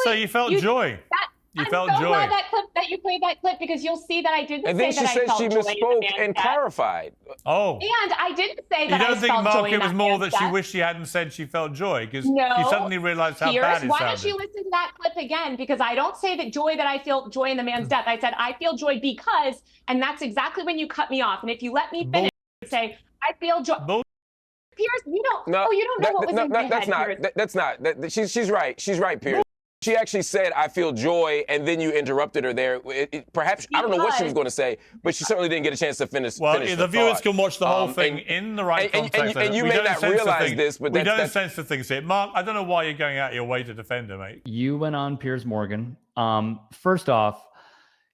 So you felt joy. You I'm felt so joy. glad that you played that clip, because you'll see that I didn't And say then she that I said felt she joy in the misspoke man's and death. clarified. Oh. And I didn't say You that I don't think, felt Mark, joy it in was that more man's that she death? wished she hadn't said she felt joy because she No, suddenly realized how Piers, bad it why sounded? don't you listen to that clip again? Because I don't say that I feel joy in the man's death. I said I feel joy because, and that's exactly when you cut me off. And if you let me finish, say I feel joy. Piers, you don't. No, Oh, you don't know what was in my head. that's not. Piers. That's not. She's right. She's right, Piers. She actually said, "I feel joy," and then you interrupted her there. Perhaps I don't know what she was going to say, but she certainly didn't get a chance to finish. Well, finish the viewers thought. can watch the whole thing in the right context. And you we may don't not censor realize things. this, but we don't censor things here. Mark, I don't know why you're going out of your way to defend her, mate. You went on Piers Morgan. First off,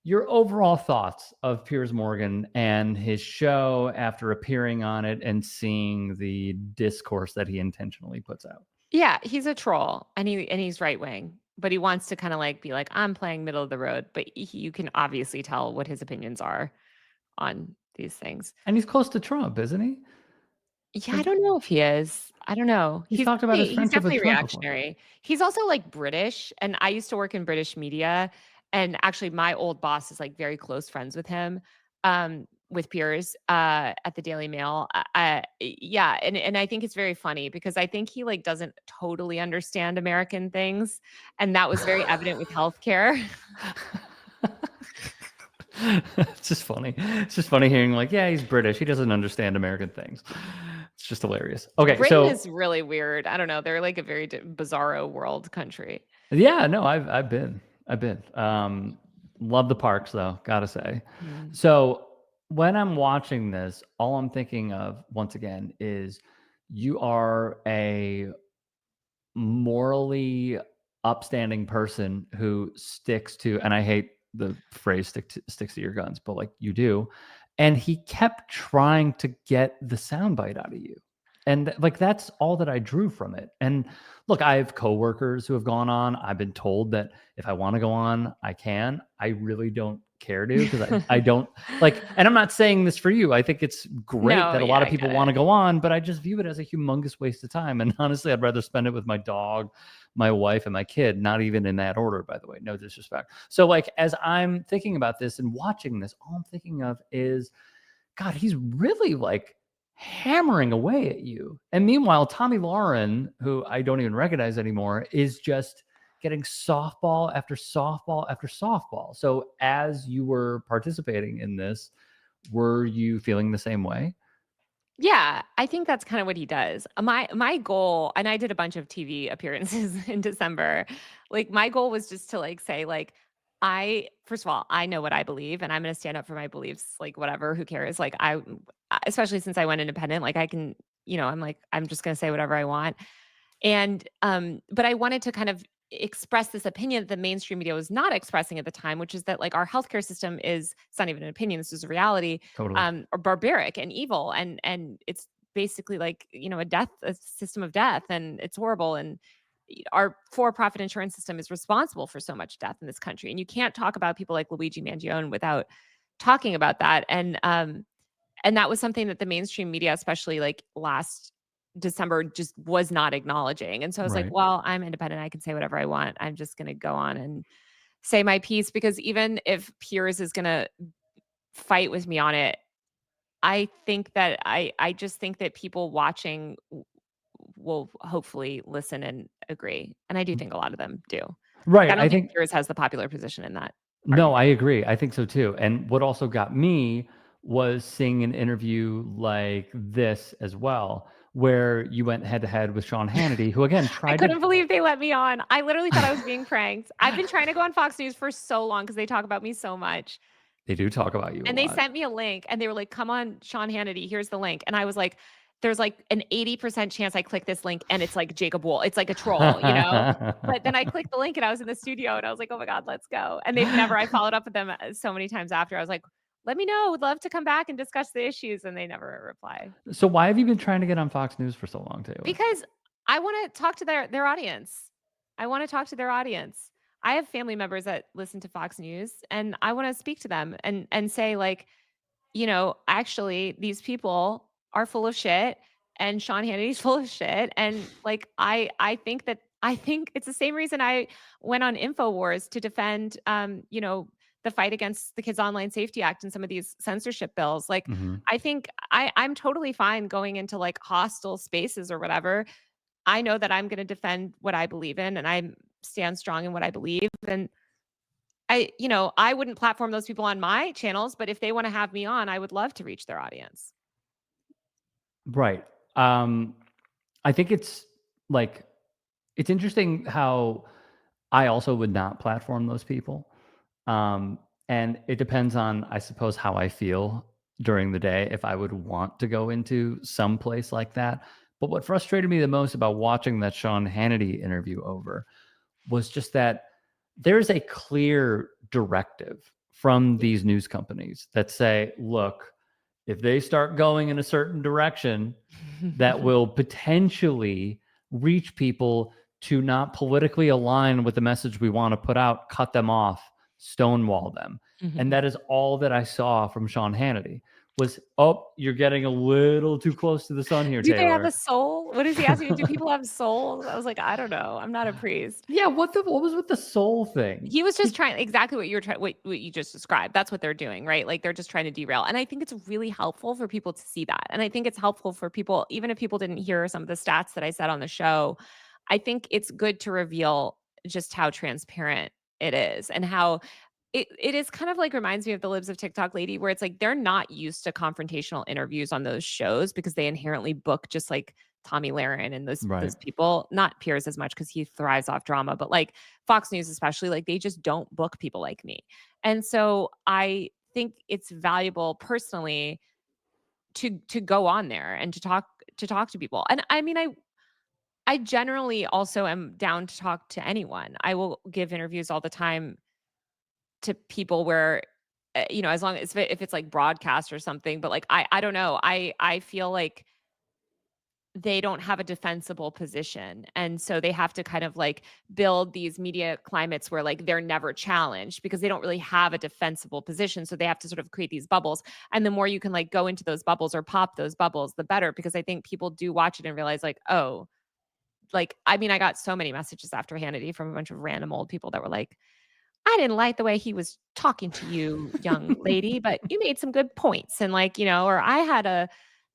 your overall thoughts of Piers Morgan and his show after appearing on it and seeing the discourse that he intentionally puts out. Yeah, he's a troll, and he's right wing, but he wants to kind of like be like, I'm playing middle of the road, but you can obviously tell what his opinions are on these things. And he's close to Trump, isn't he? Yeah, I don't know if he is. I don't know. He's talked about his friendship with definitely Trump reactionary. before. He's also like British, and I used to work in British media, and actually my old boss is like very close friends with him, with Piers at the Daily Mail. Yeah, and I think it's very funny because I think he like doesn't totally understand American things, and that was very evident with healthcare. It's just funny. It's just funny hearing like, yeah, he's British. He doesn't understand American things. It's just hilarious. Okay, Britain so is really weird. I don't know. They're like a very bizarro world country. yeah, no, I've been. Love the parks though, gotta say. So when I'm watching this, all I'm thinking of once again is you are a morally upstanding person who sticks to, and I hate the phrase sticks to your guns, but like you do. And he kept trying to get the soundbite out of you. And like that's all that I drew from it. And look, I have coworkers who have gone on. I've been told that if I want to go on, I can. I really don't care to because I don't like, and I'm not saying this for you. I think it's great that a lot of people want to go on, but I just view it as a humongous waste of time. And honestly, I'd rather spend it with my dog, my wife, and my kid, not even in that order, by the way, no disrespect. So like, as I'm thinking about this and watching this, all I'm thinking of is, God, he's really like hammering away at you. And meanwhile, Tommy Lauren, who I don't even recognize anymore, is just getting softball after softball after softball. So as you were participating in this, were you feeling the same way? Yeah, I think that's kind of what he does. My goal, and I did a bunch of TV appearances in December. Like my goal was just to like say like first of all, I know what I believe and I'm going to stand up for my beliefs, like whatever, who cares? Like especially since I went independent, like I can, I'm just going to say whatever I want. And but I wanted to kind of express this opinion that the mainstream media was not expressing at the time, which is that like our healthcare system it's not even an opinion, this is a reality, Totally. or barbaric and evil, and it's basically like a system of death, and it's horrible, and our for-profit insurance system is responsible for so much death in this country, and you can't talk about people like Luigi Mangione without talking about that. And that was something that the mainstream media, especially like last December, just was not acknowledging. And so I was like, well, I'm independent. I can say whatever I want. I'm just going to go on and say my piece, because even if Piers is going to fight with me on it, I think that I just think that people watching will hopefully listen and agree. And I do think a lot of them do. Right. I don't think Piers has the popular position in that. No, I agree. I think so too. And what also got me was seeing an interview like this as well, where you went head to head with Sean Hannity, who again tried I couldn't believe they let me on. I literally thought I was being pranked. I've been trying to go on Fox News for so long because they talk about me so much. They do talk about you. And they sent me a link and they were like, come on, Sean Hannity, here's the link. And I was like, there's like an 80% chance I click this link and it's like Jacob Wool. It's like a troll, But then I clicked the link and I was in the studio and I was like, oh my God, let's go. And I followed up with them so many times after. I was like, let me know. Would love to come back and discuss the issues. And they never reply. So why have you been trying to get on Fox News for so long, Taylor? Because I want to talk to their audience. I want to talk to their audience. I have family members that listen to Fox News and I want to speak to them and say like, actually these people are full of shit and Sean Hannity's full of shit. And like, I think that I think it's the same reason I went on InfoWars to defend, the fight against the Kids Online Safety Act and some of these censorship bills. Like, Mhm. I think I'm totally fine going into like hostile spaces or whatever. I know that I'm going to defend what I believe in, and I stand strong in what I believe. And I wouldn't platform those people on my channels, but if they want to have me on, I would love to reach their audience. Right. I think it's interesting how I also would not platform those people. And it depends on, I suppose, how I feel during the day, if I would want to go into some place like that. But what frustrated me the most about watching that Sean Hannity interview over was just that there's a clear directive from these news companies that say, look, if they start going in a certain direction, that will potentially reach people to not politically align with the message we want to put out, cut them off, stonewall them. And that is all that I saw from Sean Hannity was, oh, you're getting a little too close to the sun here, Do they have Taylor. a soul? What is he asking? Do people have souls? I was like, I don't know. I'm not a priest. Yeah, what was with the soul thing? He was just trying exactly what you were trying, what you just described. That's what they're doing, right? Like they're just trying to derail. And I think it's really helpful for people to see that. And I think it's helpful for people, even if people didn't hear some of the stats that I said on the show, I think it's good to reveal just how transparent it is and how it is kind of like reminds me of the Libs of TikTok lady, where it's like they're not used to confrontational interviews on those shows because they inherently book just like Tommy Lahren and those Right. people, not Piers as much because he thrives off drama, but like Fox News especially, like they just don't book people like me. And so I think it's valuable personally to go on there and to talk to people. And I mean, I generally also am down to talk to anyone. I will give interviews all the time to people where as long as if it's like broadcast or something, but like I don't know. I feel like they don't have a defensible position. And so they have to kind of like build these media climates where like they're never challenged because they don't really have a defensible position. So they have to sort of create these bubbles. And the more you can like go into those bubbles or pop those bubbles, the better, because I think people do watch it and realize like, oh, like, I mean, I got so many messages after Hannity from a bunch of random old people that were like, I didn't like the way he was talking to you, young lady, but you made some good points. And like, or I had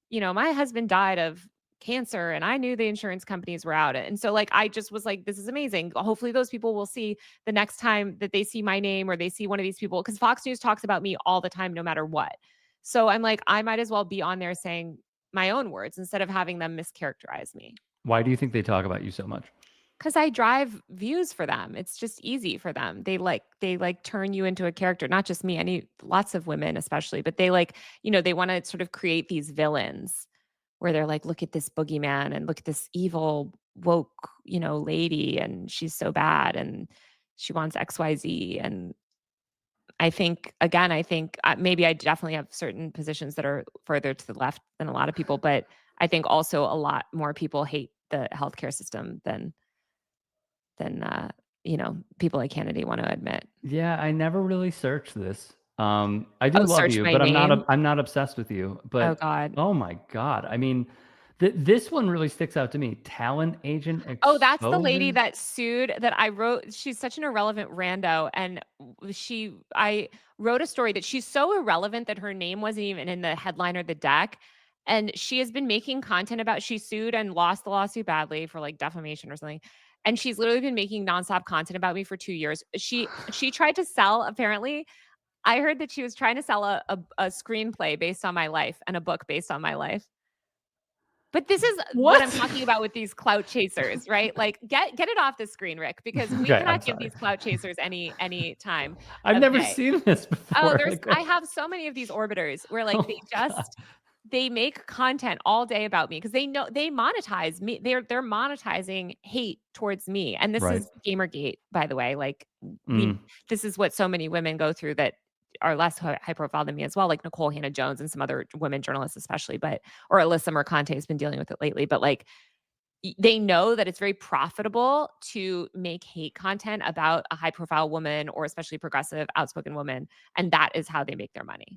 my husband died of cancer and I knew the insurance companies were out. And so like, I just was like, this is amazing. Hopefully those people will see the next time that they see my name or they see one of these people, because Fox News talks about me all the time, no matter what. So I'm like, I might as well be on there saying my own words instead of having them mischaracterize me. Why do you think they talk about you so much? Because I drive views for them. It's just easy for them. They turn you into a character, not just me, lots of women especially, but they they want to sort of create these villains where they're like, look at this boogeyman and look at this evil woke, lady, and she's so bad and she wants XYZ. And I think maybe I definitely have certain positions that are further to the left than a lot of people, but I think also a lot more people hate the healthcare system than people like Hannity want to admit. Yeah, I never really searched this. I do love search you, my but name? I'm not obsessed with you. But Oh God. oh my God. I mean, this one really sticks out to me. Talent agent Oh, that's the lady exposes? that sued that I wrote. She's such an irrelevant rando. And I wrote a story that she's so irrelevant that her name wasn't even in the headline or the deck. And she has been making content about, she sued and lost the lawsuit badly for like defamation or something. And she's literally been making nonstop content about me for 2 years. She tried to sell, apparently. I heard that she was trying to sell a screenplay based on my life and a book based on my life. But this is what I'm talking about with these clout chasers, right? Like get it off the screen, Rick, because we Okay, I'm cannot give sorry. these clout chasers any time. I've of never day. seen this Oh, before. I have so many of these orbiters where like God. they make content all day about me because they know they monetize me. They're monetizing hate towards me. And this Right. is Gamergate, by the way. Like Mm. this is what so many women go through that are less high profile than me as well, like Nicole Hannah-Jones and some other women journalists, especially, or Alyssa Mercante has been dealing with it lately. But like they know that it's very profitable to make hate content about a high profile woman or especially progressive, outspoken woman. And that is how they make their money.